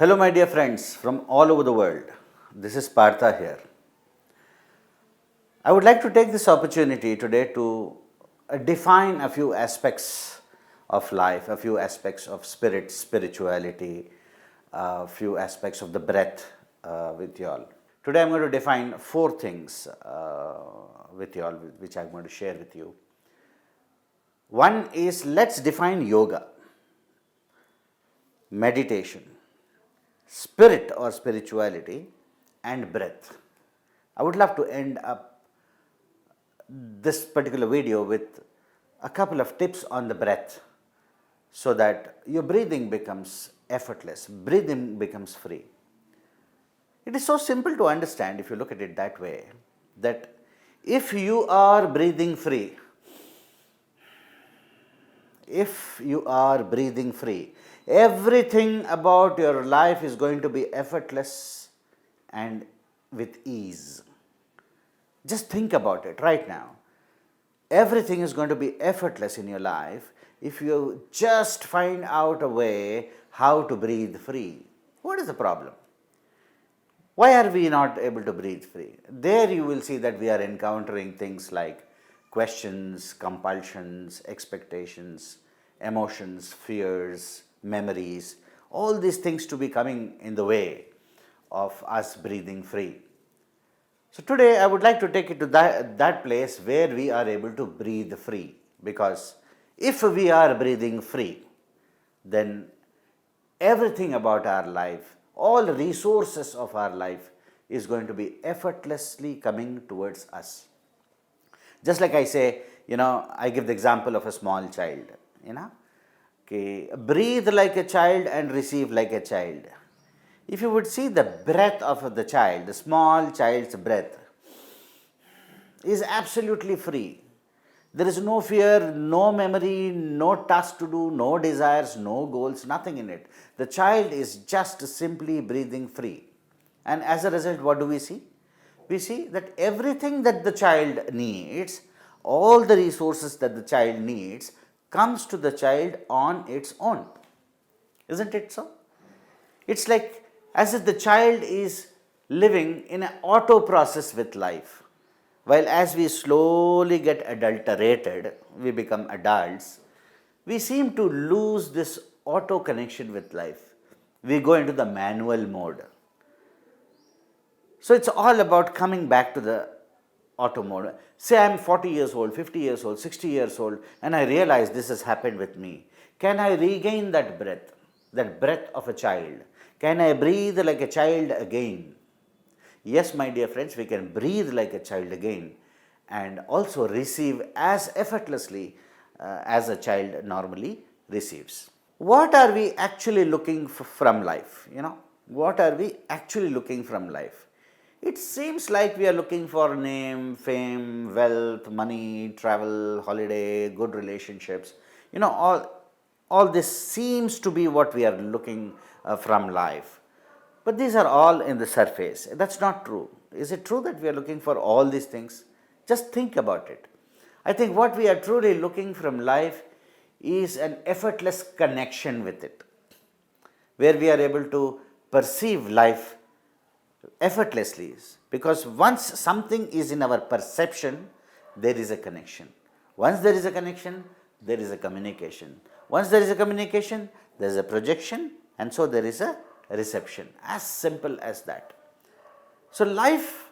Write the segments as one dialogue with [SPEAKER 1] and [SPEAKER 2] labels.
[SPEAKER 1] Hello, my dear friends from all over the world. This is Partha here. I would like to take this opportunity today to define a few aspects of life, a few aspects of spirit, spirituality, a few aspects of the breath with you all. Today, I'm going to define four things with you all, which I'm going to share with you. One is, let's define yoga, meditation, spirit or spirituality, and breath. I would love to end up this particular video with a couple of tips on the breath so that your breathing becomes effortless, breathing becomes free. It is so simple to understand if you look at it that way, that if you are breathing free, everything about your life is going to be effortless and with ease. Just think about it right now. Everything is going to be effortless in your life if you just find out a way how to breathe free. What is the problem? Why are we not able to breathe free? There you will see that we are encountering things like questions, compulsions, expectations, emotions, fears, memories, all these things to be coming in the way of us breathing free. So today I would like to take it to that place where we are able to breathe free, because if we are breathing free, then everything about our life, all resources of our life is going to be effortlessly coming towards us. Just like I say, I give the example of a small child, breathe like a child and receive like a child. If you would see the breath of the child, the small child's breath is absolutely free. There is no fear, no memory, no task to do, no desires, no goals, nothing in it. The child is just simply breathing free. And as a result, what do we see? We see that everything that the child needs, all the resources that the child needs, comes to the child on its own. Isn't it so? It's like as if the child is living in an auto process with life. While as we slowly get adulterated, we become adults, we seem to lose this auto connection with life. We go into the manual mode. So it's all about coming back to the auto mode. Say I'm 40 years old, 50 years old, 60 years old, and I realize this has happened with me. Can I regain that breath of a child? Can I breathe like a child again? Yes, my dear friends, we can breathe like a child again and also receive as effortlessly as a child normally receives. What are we actually looking from life? What are we actually looking from life? It seems like we are looking for name, fame, wealth, money, travel, holiday, good relationships. All this seems to be what we are looking from life. But these are all in the surface. That's not true. Is it true that we are looking for all these things? Just think about it. I think what we are truly looking from life is an effortless connection with it, where we are able to perceive life effortlessly, because once something is in our perception, there is a connection. Once there is a connection, there is a communication. Once there is a communication, there is a projection, and so there is a reception. As simple as that. So life,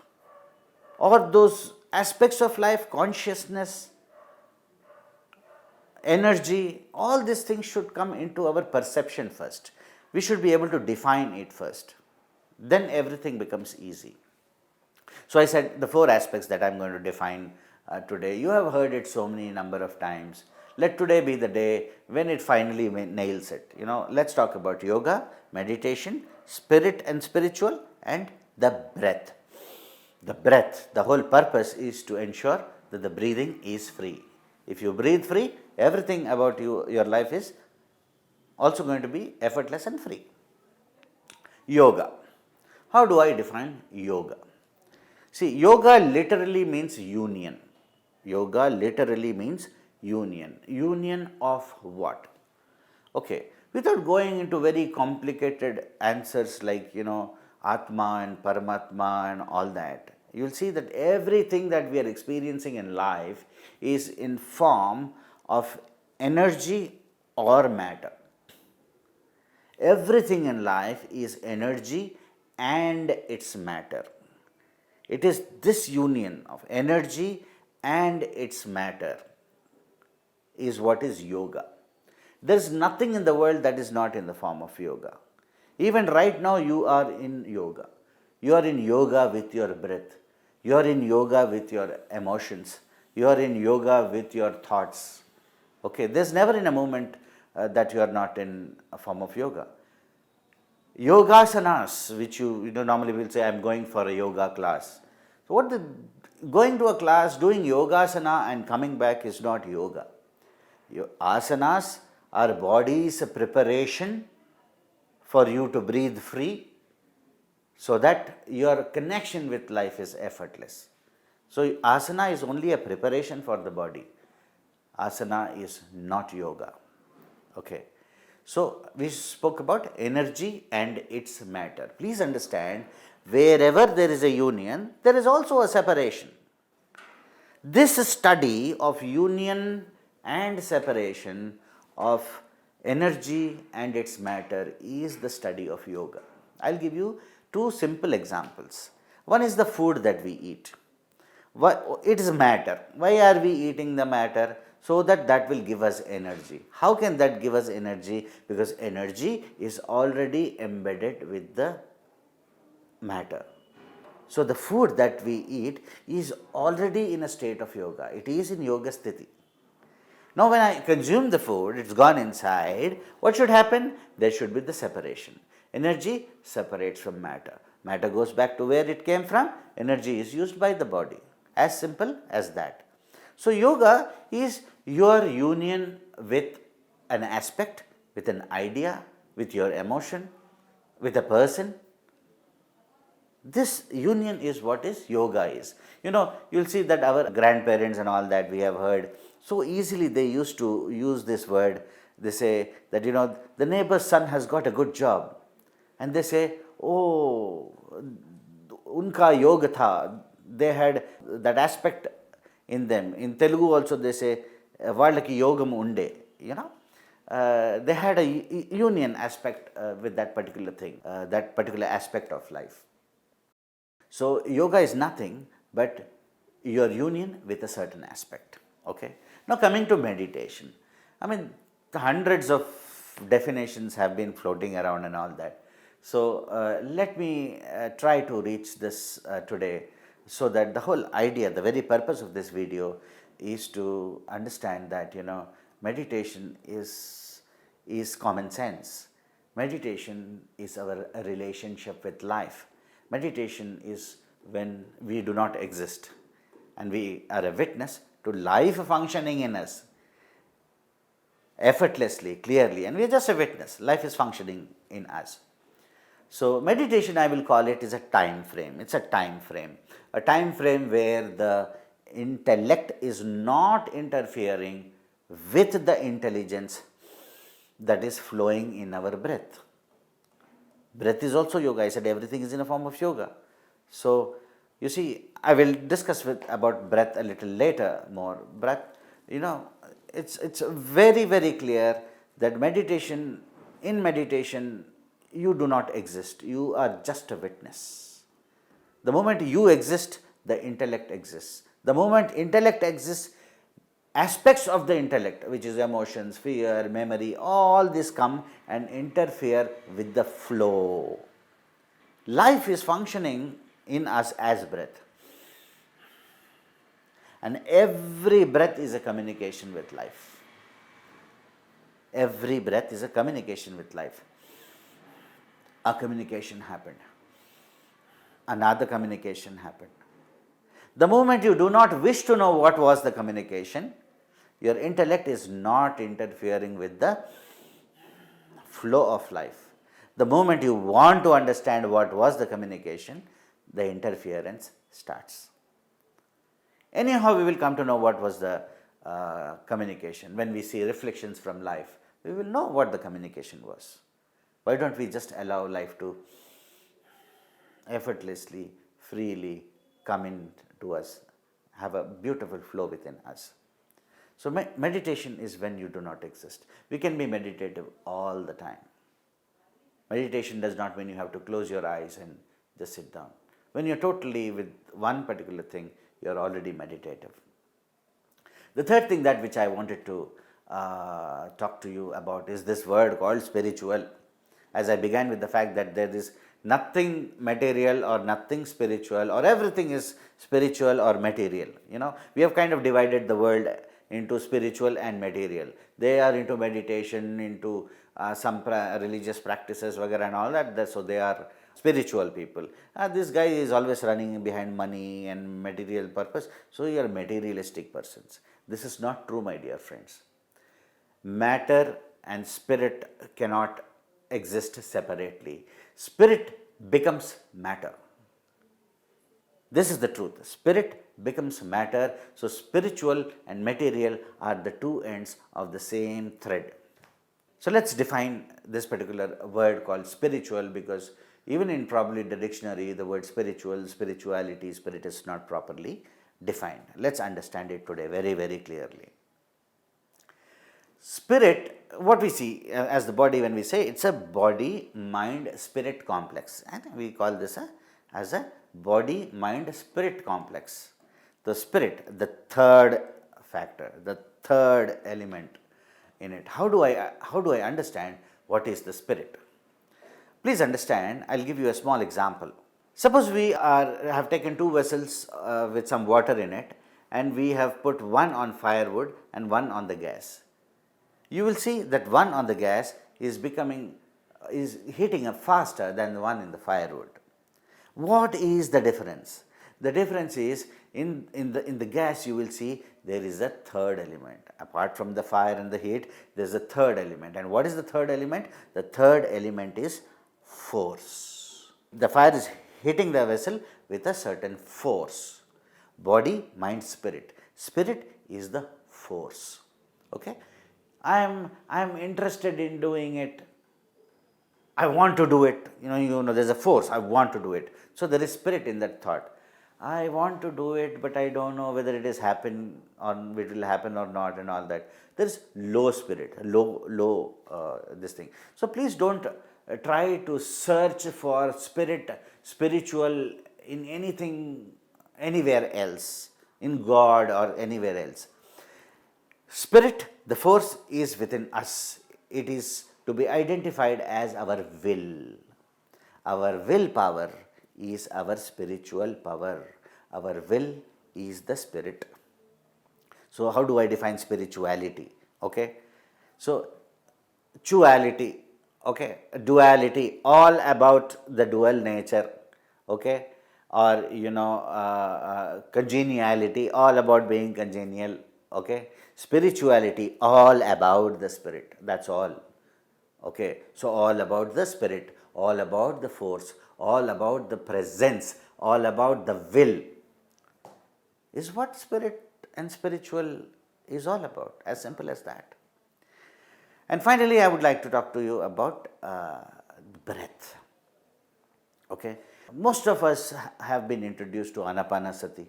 [SPEAKER 1] or those aspects of life, consciousness, energy, all these things should come into our perception first. We should be able to define it first. Then everything becomes easy. So I said the four aspects that I'm going to define today. You have heard it so many number of times. Let today be the day when it finally nails it. Let's talk about yoga, meditation, spirit and spiritual, and the breath. The breath, the whole purpose is to ensure that the breathing is free. If you breathe free, everything about your life is also going to be effortless and free. Yoga. How do I define yoga? See, yoga literally means union. Yoga literally means union. Union of what? Okay, without going into very complicated answers like, Atma and Paramatma and all that. You will see that everything that we are experiencing in life is in form of energy or matter. Everything in life is energy and its matter. It is this union of energy and its matter is what is yoga. There is nothing in the world that is not in the form of yoga. Even right now, you are in yoga. You are in yoga with your breath. You are in yoga with your emotions. You are in yoga with your thoughts. Okay, there's never in a moment that you are not in a form of yoga. Yogasanas, which you normally will say, I'm going for a yoga class. So going to a class, doing yogasana and coming back is not yoga. Your asanas are body's preparation for you to breathe free, so that your connection with life is effortless. So asana is only a preparation for the body. Asana is not yoga. Okay. So we spoke about energy and its matter. Please understand, wherever there is a union, there is also a separation. This study of union and separation of energy and its matter is the study of yoga. I will give you two simple examples. One is the food that we eat. It is matter. Why are we eating the matter? So that will give us energy. How can that give us energy? Because energy is already embedded with the matter. So the food that we eat is already in a state of yoga. It is in yoga sthiti. Now when I consume the food, it's gone inside. What should happen? There should be the separation. Energy separates from matter. Matter goes back to where it came from. Energy is used by the body. As simple as that. So yoga is your union with an aspect, with an idea, with your emotion, with a person. This union is what is yoga is. You'll see that our grandparents and all that we have heard, so easily they used to use this word. They say that, the neighbor's son has got a good job. And they say, oh, unka yoga tha. They had that aspect in them. In Telugu also they say, vallaki yogam unde, they had a union aspect with that particular thing, that particular aspect of life. So yoga is nothing but your union with a certain aspect. Okay. Now coming to meditation. The hundreds of definitions have been floating around and all that. So let me try to reach this today, so that the whole idea, the very purpose of this video is to understand that, meditation is common sense. Meditation is our relationship with life. Meditation is when we do not exist and we are a witness to life functioning in us effortlessly, clearly, and we are just a witness. Life is functioning in us. So meditation, I will call it, is a time frame. It's a time frame where the intellect is not interfering with the intelligence that is flowing in our breath. Breath is also yoga. I said everything is in a form of yoga. So you see, I will discuss about breath a little later more. Breath, it's very, very clear that in meditation, you do not exist. You are just a witness. The moment you exist, the intellect exists. The moment intellect exists, aspects of the intellect, which is emotions, fear, memory, all this come and interfere with the flow. Life is functioning in us as breath. And every breath is a communication with life. Every breath is a communication with life. A communication happened. Another communication happened. The moment you do not wish to know what was the communication, your intellect is not interfering with the flow of life. The moment you want to understand what was the communication, the interference starts. Anyhow, we will come to know what was the communication when we see reflections from life. we will know what the communication was. Why don't we just allow life to effortlessly, freely come in to us, have a beautiful flow within us? So, meditation is when you do not exist. We can be meditative all the time. Meditation does not mean you have to close your eyes and just sit down. When you're totally with one particular thing, you're already meditative. The third thing that which I wanted to talk to you about is this word called spiritual. As I began with the fact that there is nothing material or nothing spiritual, or everything is spiritual or material. We have kind of divided the world into spiritual and material. They are into meditation, into some religious practices, vagara and all that. So they are spiritual people. This guy is always running behind money and material purpose. So you are materialistic persons. This is not true, my dear friends. Matter and spirit cannot exist separately. Spirit becomes matter. This is the truth. Spirit becomes matter. So spiritual and material are the two ends of the same thread. So let's define this particular word called spiritual, because even in probably the dictionary, the word spiritual, spirituality, spirit is not properly defined. Let's understand it today very, very clearly. Spirit, what we see as the body, when we say it's a body, mind, spirit complex, and we call this as a body, mind, spirit complex. The spirit, the third factor, the third element in it. How do I understand what is the spirit? Please understand, I'll give you a small example. Suppose we have taken two vessels with some water in it, and we have put one on firewood and one on the gas. You will see that one on the gas is heating up faster than the one in the firewood. What is the difference? The difference is in the gas you will see there is a third element. Apart from the fire and the heat, there is a third element. And what is the third element? The third element is force. The fire is hitting the vessel with a certain force. Body, mind, spirit. Spirit is the force. Okay? I am interested in doing it. I want to do it. There's a force. I want to do it. So there is spirit in that thought. I want to do it, but I don't know whether it will happen or not, and all that. There is low spirit, low this thing. So please don't try to search for spiritual in anything, anywhere else, in God or anywhere else. Spirit, the force, is within us. It is to be identified as our will. Our willpower is our spiritual power. Our will is the spirit. So how do I define spirituality? Okay. So duality, all about the dual nature, okay, or congeniality, all about being congenial, okay. Spirituality, all about the spirit, that's all, okay. So all about the spirit, all about the force, all about the presence, all about the will is what spirit and spiritual is all about, as simple as that. And finally, I would like to talk to you about breath. Okay, most of us have been introduced to Anapanasati,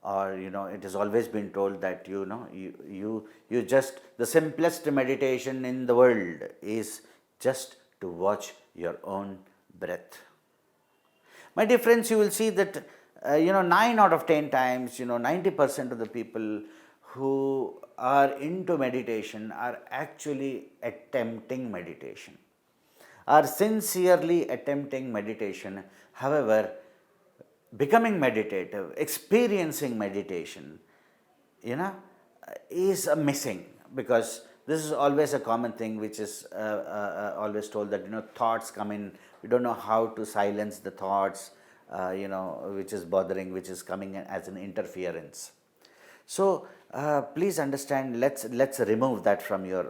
[SPEAKER 1] or it has always been told that you just, the simplest meditation in the world is just to watch your own breath. My dear friends, you will see that 9 out of 10 times, 90% of the people who are into meditation are actually attempting meditation, are sincerely attempting meditation. However, becoming meditative, experiencing meditation, is missing, because this is always a common thing which is always told, that thoughts come in, we don't know how to silence the thoughts, which is bothering, which is coming as an interference. So please understand, let's remove that from your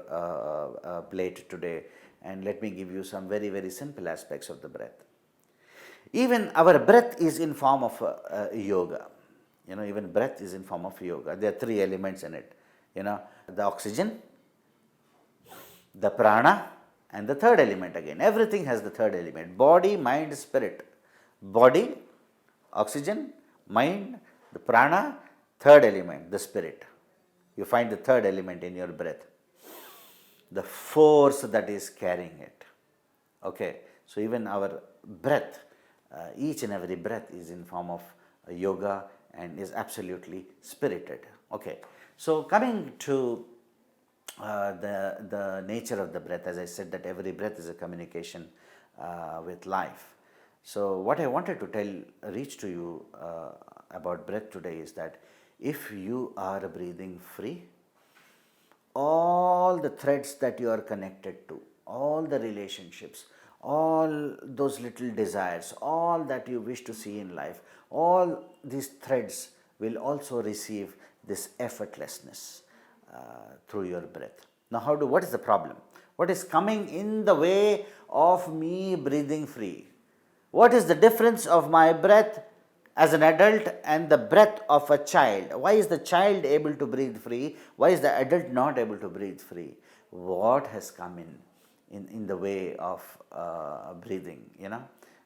[SPEAKER 1] plate today, and let me give you some very, very simple aspects of the breath. Even our breath is in form of yoga. Even breath is in form of yoga. There are 3 elements in it. The oxygen, the prana, and the third element again. Everything has the third element: body, mind, spirit. Body, oxygen; mind, the prana; third element, the spirit. You find the third element in your breath, the force that is carrying it. Okay, so even our breath, each and every breath is in form of yoga and is absolutely spirited. Okay, so coming to the nature of the breath, as I said, that every breath is a communication with life. So what I wanted to reach to you about breath today is that if you are breathing free, all the threads that you are connected to, all the relationships, all those little desires, all that you wish to see in life, all these threads will also receive this effortlessness through your breath. Now, what is the problem? What is coming in the way of me breathing free? What is the difference of my breath as an adult and the breath of a child? Why is the child able to breathe free? Why is the adult not able to breathe free? What has come in the way of breathing?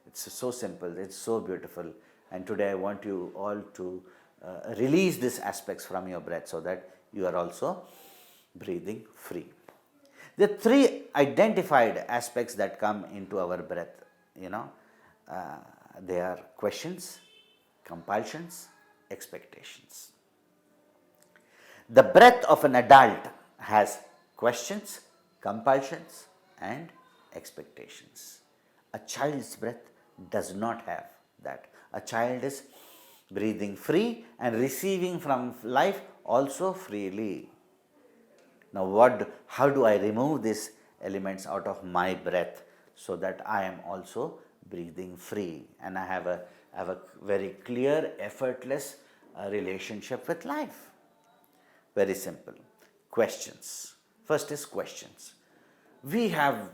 [SPEAKER 1] It's so simple, it's so beautiful. And today I want you all to release these aspects from your breath so that you are also breathing free. The three identified aspects that come into our breath, they are questions, compulsions, expectations. The breath of an adult has questions, compulsions, and expectations. A child's breath does not have that. A child is breathing free and receiving from life also freely. Now, how do I remove these elements out of my breath so that I am also breathing free and I have a very clear, effortless relationship with life? Very simple. Questions. First is questions. We have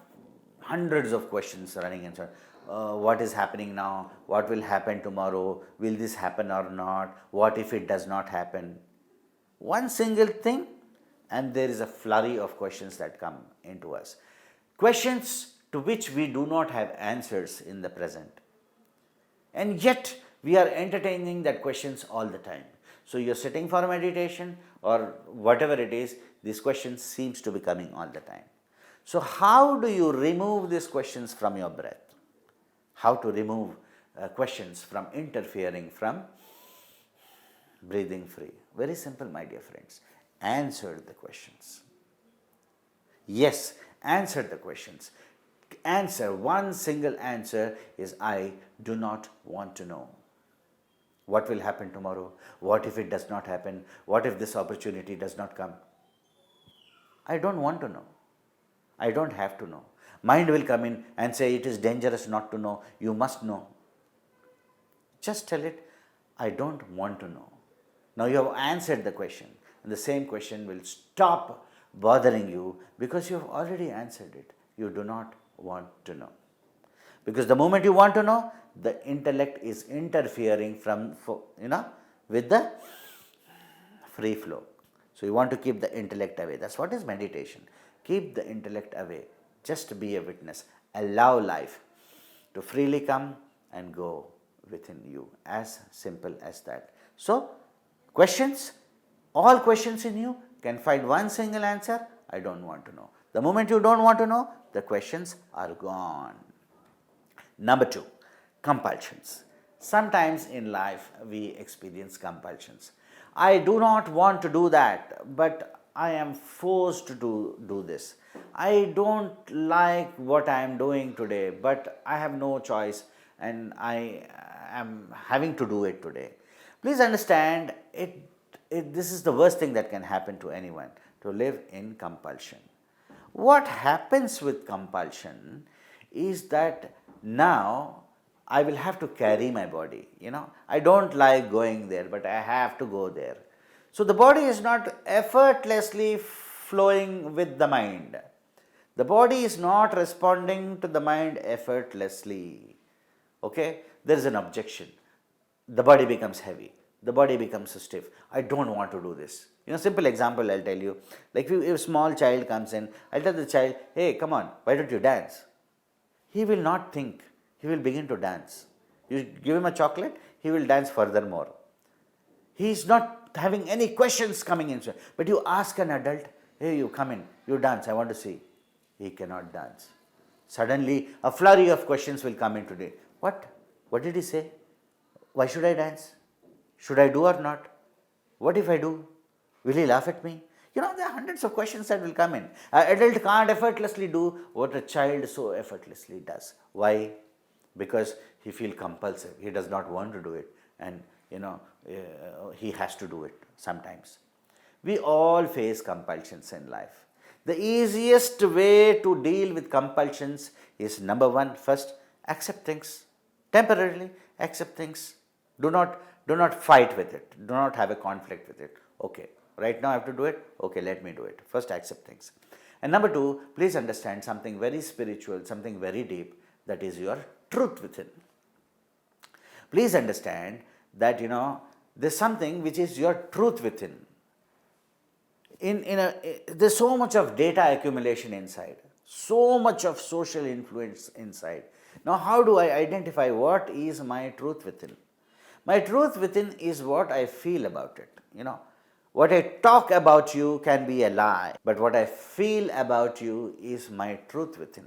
[SPEAKER 1] hundreds of questions running inside. What is happening now? What will happen tomorrow? Will this happen or not? What if it does not happen? One single thing, and there is a flurry of questions that come into us. Questions to which we do not have answers in the present. And yet, we are entertaining that questions all the time. So, you're sitting for meditation or whatever it is, these questions seems to be coming all the time. So, how do you remove these questions from your breath? How to remove questions from interfering from breathing free? Very simple, my dear friends. Answer the questions. Yes, answer the questions. Answer, one single answer is I do not want to know. What will happen tomorrow? What if it does not happen? What if this opportunity does not come? I don't want to know. I don't have to know. Mind will come in and say it is dangerous not to know. You must know. Just tell it, I don't want to know. Now you have answered the question, and the same question will stop bothering you because you have already answered it. You do not want to know. Because the moment you want to know, the intellect is interfering with the free flow. So you want to keep the intellect away. That's what is meditation. Keep the intellect away. Just be a witness. Allow life to freely come and go within you. As simple as that. So, questions, all questions in you can find one single answer. I don't want to know. The moment you don't want to know, the questions are gone. Number 2, compulsions. Sometimes in life we experience compulsions. I do not want to do that, but I am forced to do this. I don't like what I am doing today, but I have no choice and I am having to do it today. Please understand, this is the worst thing that can happen to anyone, to live in compulsion. What happens with compulsion is that now I will have to carry my body. I don't like going there, but I have to go there. So the body is not effortlessly flowing with the mind. The body is not responding to the mind effortlessly. Okay? There is an objection. The body becomes heavy. The body becomes stiff. I don't want to do this. Simple example I'll tell you. Like if a small child comes in, I'll tell the child, hey, come on, why don't you dance? He will not think, he will begin to dance. You give him a chocolate, he will dance furthermore. He is not having any questions coming in. But you ask an adult, hey, you come in, you dance, I want to see. He cannot dance. Suddenly, a flurry of questions will come in today. What? What did he say? Why should I dance? Should I do or not? What if I do? Will he laugh at me? There are hundreds of questions that will come in. An adult can't effortlessly do what a child so effortlessly does. Why? Because he feels compulsive. He does not want to do it. And, he has to do it sometimes. We all face compulsions in life. The easiest way to deal with compulsions is number one, first, accept things. Temporarily accept things. Do not fight with it. Do not have a conflict with it. Okay, right now I have to do it. Okay, let me do it. First, accept things. And number two, please understand something very spiritual, something very deep, that is your truth within. Please understand that, there's something which is your truth within. There's so much of data accumulation inside, so much of social influence inside. Now, how do I identify what is my truth within? My truth within is what I feel about it. What I talk about you can be a lie, but what I feel about you is my truth within.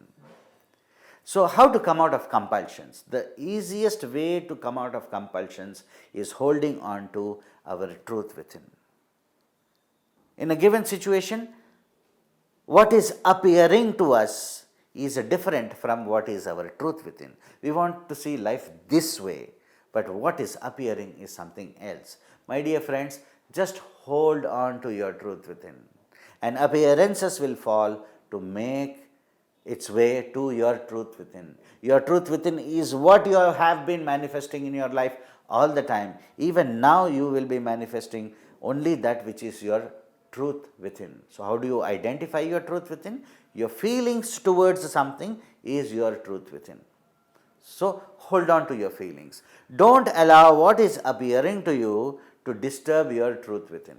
[SPEAKER 1] So, how to come out of compulsions? The easiest way to come out of compulsions is holding on to our truth within. In a given situation, what is appearing to us is different from what is our truth within. We want to see life this way, but what is appearing is something else. My dear friends, just hold on to your truth within, and appearances will fall to make its way to your truth within. Your truth within is what you have been manifesting in your life all the time. Even now you will be manifesting only that which is your truth within. So, how do you identify your truth within? Your feelings towards something is your truth within. So, hold on to your feelings. Don't allow what is appearing to you to disturb your truth within.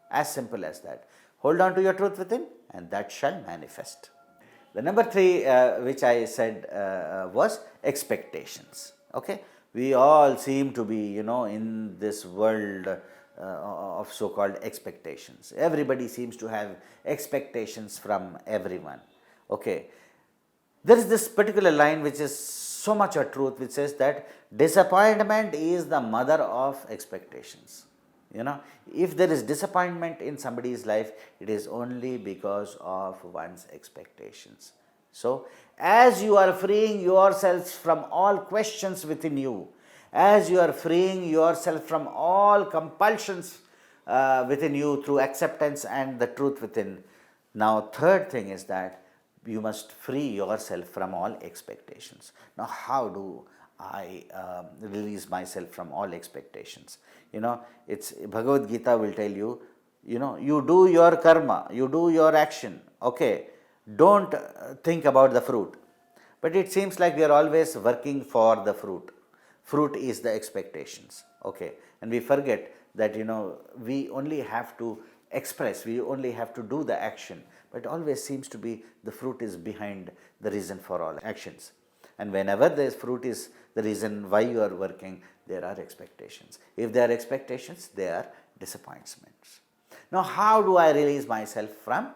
[SPEAKER 1] As simple as that. Hold on to your truth within, and that shall manifest. The number three, which I said was expectations. Okay, we all seem to be, in this world of so-called expectations. Everybody seems to have expectations from everyone. Okay, there is this particular line which is so much a truth, which says that disappointment is the mother of expectations. If there is disappointment in somebody's life, it is only because of one's expectations. So, as you are freeing yourselves from all questions within you, as you are freeing yourself from all compulsions within you through acceptance and the truth within, now third thing is that you must free yourself from all expectations. Now, how do I release myself from all expectations? It's Bhagavad Gita will tell you, you do your karma, you do your action, okay, don't think about the fruit. But it seems like we are always working for the fruit. Fruit is the expectations, okay, and we forget that, we only have to express, we only have to do the action, but always seems to be the fruit is behind the reason for all actions. And whenever the fruit is the reason why you are working, there are expectations. If there are expectations, there are disappointments. Now, how do I release myself from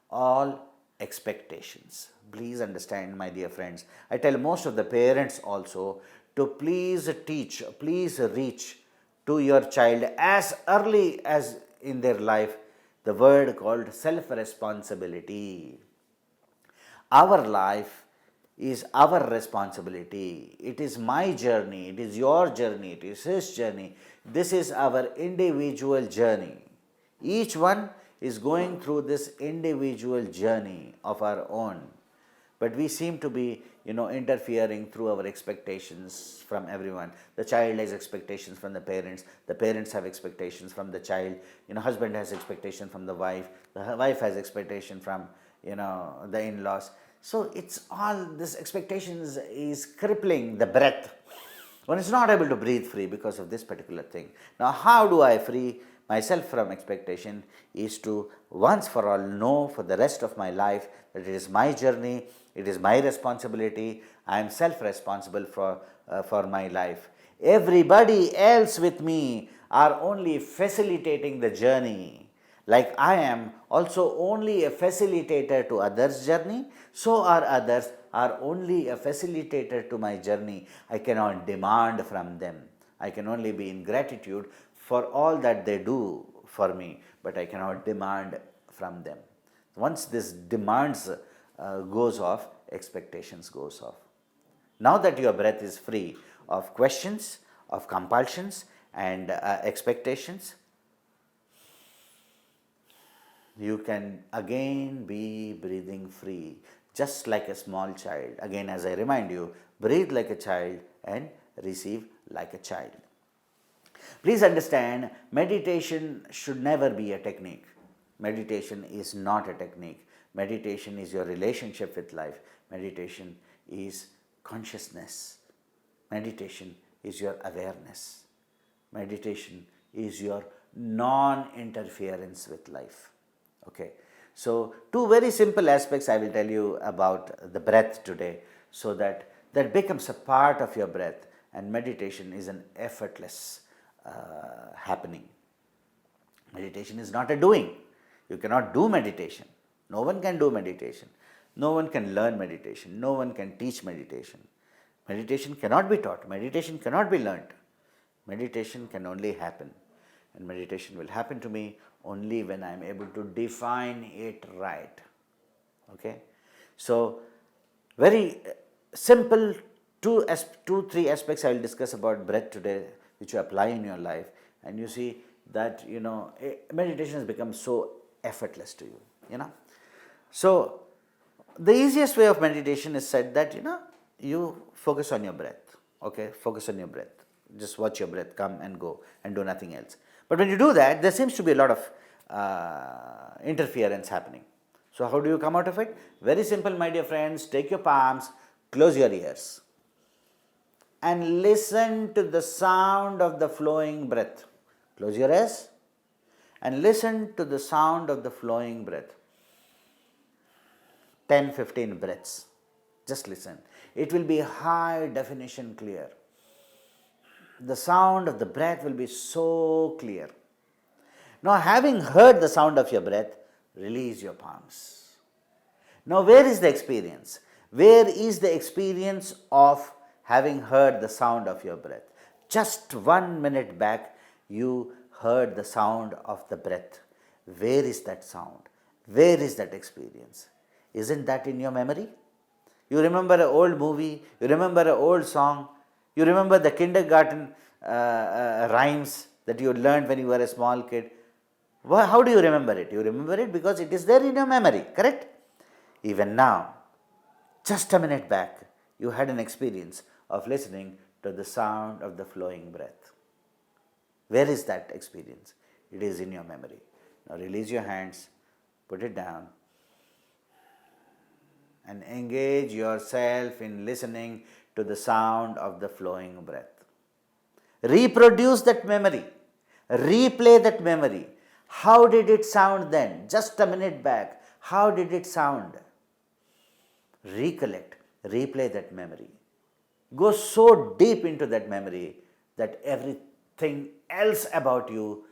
[SPEAKER 1] all expectations? Please understand, my dear friends, I tell most of the parents also to please teach, please reach to your child as early as in their life the word called self-responsibility. Our life is our responsibility. It is my journey, it is your journey, it is his journey. This is our individual journey. Each one is going through this individual journey of our own. But we seem to be, interfering through our expectations from everyone. The child has expectations from the parents have expectations from the child, husband has expectation from the wife has expectation from, the in-laws. So, it's all this expectations is crippling the breath. One is not able to breathe free because of this particular thing. Now, how do I free myself from expectation is to once for all know for the rest of my life that it is my journey, it is my responsibility, I am self responsible for my life. Everybody else with me are only facilitating the journey. Like I am also only a facilitator to others' journey, so are others are only a facilitator to my journey. I cannot demand from them. I can only be in gratitude for all that they do for me, but I cannot demand from them. Once this demands goes off, expectations goes off. Now that your breath is free of questions, of compulsions and expectations, you can again be breathing free, just like a small child. Again, as I remind you, breathe like a child and receive like a child. Please understand, meditation should never be a technique. Meditation is not a technique. Meditation is your relationship with life. Meditation is consciousness. Meditation is your awareness. Meditation is your non-interference with life. Okay, so two very simple aspects I will tell you about the breath today, so that becomes a part of your breath, and meditation is an effortless happening. Meditation is not a doing. You cannot do meditation. No one can do meditation. No one can learn meditation. No one can teach meditation. Meditation cannot be taught. Meditation cannot be learnt. Meditation can only happen. And meditation will happen to me only when I am able to define it right. Okay? So, very simple three aspects I will discuss about breath today, which you apply in your life, and you see that meditation has become so effortless to you. So the easiest way of meditation is said that you focus on your breath. Okay, focus on your breath. Just watch your breath come and go and do nothing else. But when you do that, there seems to be a lot of interference happening. So how do you come out of it? Very simple, my dear friends. Take your palms, close your ears, and listen to the sound of the flowing breath. Close your ears and listen to the sound of the flowing breath. 10-15 breaths. Just listen. It will be high definition clear. The sound of the breath will be so clear. Now, having heard the sound of your breath, release your palms. Now, where is the experience? Where is the experience of having heard the sound of your breath? Just 1 minute back, you heard the sound of the breath. Where is that sound? Where is that experience? Isn't that in your memory? You remember an old movie, you remember an old song, you remember the kindergarten rhymes that you learned when you were a small kid. How do you remember it? You remember it because it is there in your memory, correct? Even now, just a minute back, you had an experience of listening to the sound of the flowing breath. Where is that experience? It is in your memory. Now release your hands, put it down, and engage yourself in listening to the sound of the flowing breath. Reproduce that memory. Replay that memory. How did it sound then? Just a minute back. How did it sound? Recollect. Replay that memory. Go so deep into that memory that everything else about you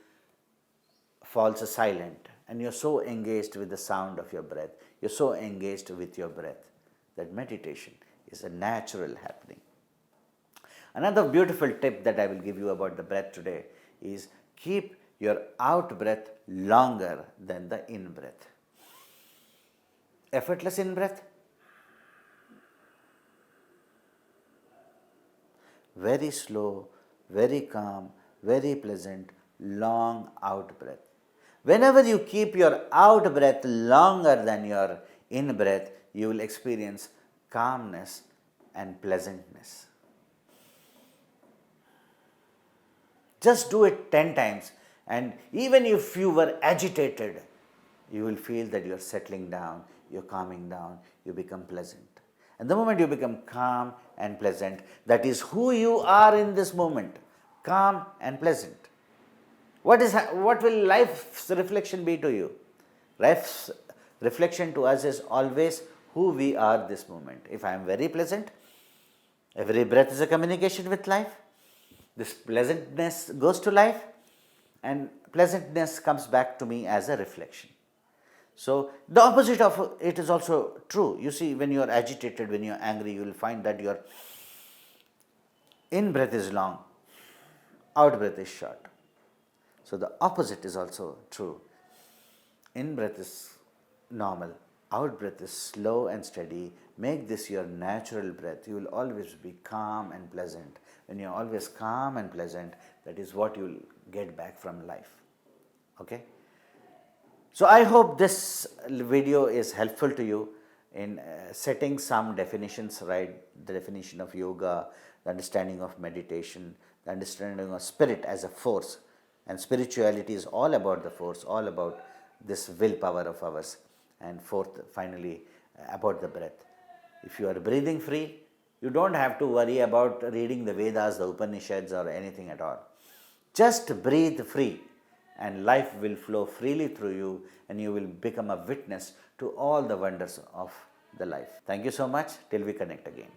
[SPEAKER 1] falls silent, and you're so engaged with the sound of your breath. You're so engaged with your breath that meditation is a natural happening. Another beautiful tip that I will give you about the breath today is keep your out breath longer than the in breath. Effortless in breath, very slow, very calm, very pleasant, long out breath. Whenever you keep your out breath longer than your in breath, you will experience calmness and pleasantness. Just do it 10 times, and even if you were agitated, you will feel that you are settling down, you are calming down, you become pleasant. And the moment you become calm and pleasant, that is who you are in this moment, calm and pleasant. What will life's reflection be to you? Life's reflection to us is always who we are this moment. If I am very pleasant, every breath is a communication with life. This pleasantness goes to life, and pleasantness comes back to me as a reflection. So, the opposite of it is also true. You see, when you are agitated, when you are angry, you will find that your in breath is long, out breath is short. So, the opposite is also true. In breath is normal, out breath is slow and steady. Make this your natural breath. You will always be calm and pleasant. When you are always calm and pleasant, that is what you will get back from life. Okay? So, I hope this video is helpful to you in setting some definitions right, the definition of yoga, the understanding of meditation, the understanding of spirit as a force, and spirituality is all about the force, all about this willpower of ours, and fourth, finally, about the breath. If you are breathing free, you don't have to worry about reading the Vedas, the Upanishads, or anything at all. Just breathe free, and life will flow freely through you, and you will become a witness to all the wonders of the life. Thank you so much. Till we connect again.